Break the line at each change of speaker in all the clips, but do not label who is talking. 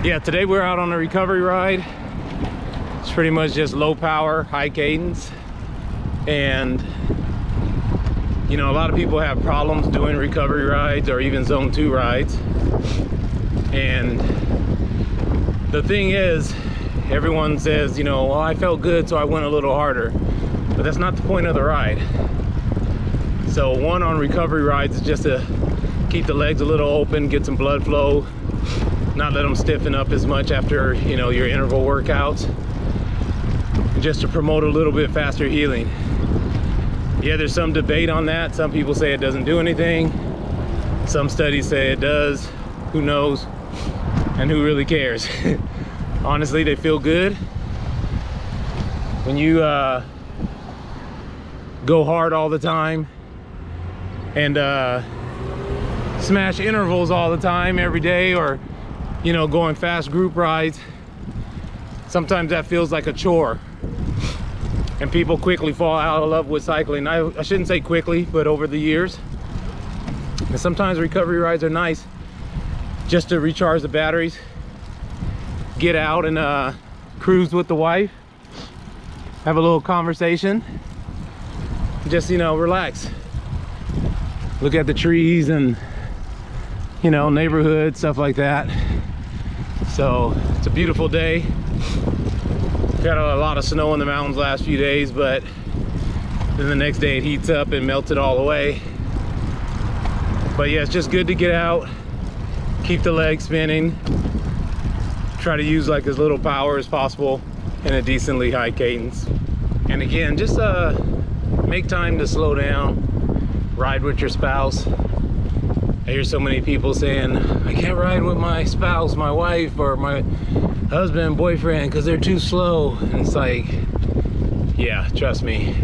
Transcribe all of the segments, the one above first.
Yeah, today we're out on a recovery ride. It's pretty much just low power, high cadence. And you know, a lot of people have problems doing recovery rides or even zone 2 rides. And the thing is, everyone says, you know, well, I felt good, so I went a little harder. But that's not the point of the ride. So one on recovery rides is just to keep the legs a little open, get some blood flow, not let them stiffen up as much after, you know, your interval workouts, and just to promote a little bit faster healing. Yeah, there's some debate on that. Some people say it doesn't do anything. Some studies say it does. Who knows? And who really cares? Honestly, they feel good. When you go hard all the time and smash intervals all the time every day, or you know, going fast group rides, sometimes that feels like a chore, and people quickly fall out of love with cycling. I shouldn't say quickly, but over the years. And sometimes recovery rides are nice just to recharge the batteries, get out and cruise with the wife, have a little conversation, just, you know, relax, look at the trees and, you know, neighborhood, stuff like that. So it's a beautiful day. Got a lot of snow in the mountains last few days, but then the next day it heats up and melts it all away. But yeah, it's just good to get out, keep the legs spinning, try to use like as little power as possible in a decently high cadence. And again, just make time to slow down, ride with your spouse. I hear so many people saying, I can't ride with my spouse, my wife, or my husband, boyfriend, because they're too slow. And it's like, yeah, trust me,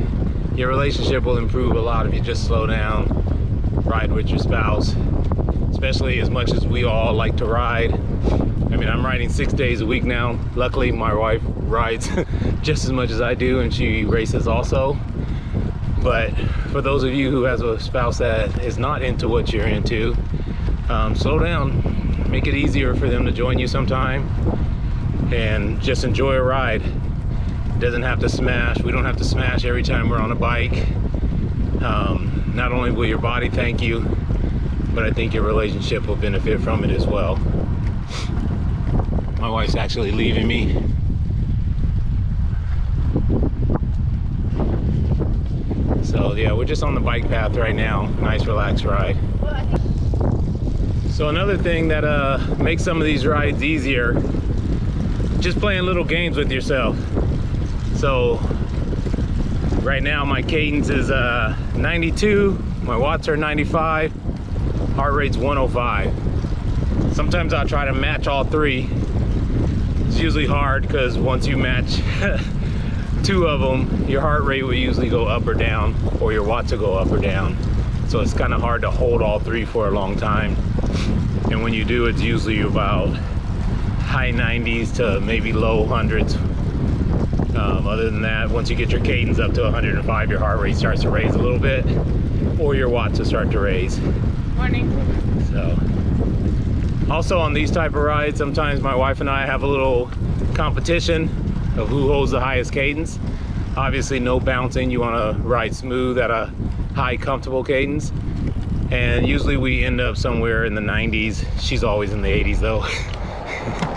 your relationship will improve a lot if you just slow down, ride with your spouse, especially as much as we all like to ride. I mean, I'm riding 6 days a week now. Luckily, my wife rides just as much as I do, and she races also. But for those of you who has a spouse that is not into what you're into, slow down, make it easier for them to join you sometime, and just enjoy a ride. It doesn't have to smash. We don't have to smash every time we're on a bike. Not only will your body thank you, but I think your relationship will benefit from it as well. My wife's actually leaving me. So yeah, we're just on the bike path right now. Nice relaxed ride. So another thing that makes some of these rides easier, just playing little games with yourself. So right now my cadence is 92, my watts are 95, heart rate's 105. Sometimes I'll try to match all three. It's usually hard because once you match 2 of them, your heart rate will usually go up or down, or your watts will go up or down. So it's kind of hard to hold all 3 for a long time. And when you do, it's usually about high 90s to maybe low hundreds. Other than that, once you get your cadence up to 105, your heart rate starts to raise a little bit, or your watts will start to raise.
Morning.
So, also on these type of rides, sometimes my wife and I have a little competition of who holds the highest cadence. Obviously no bouncing, you want to ride smooth at a high comfortable cadence, and usually we end up somewhere in the 90s. She's always in the 80s though.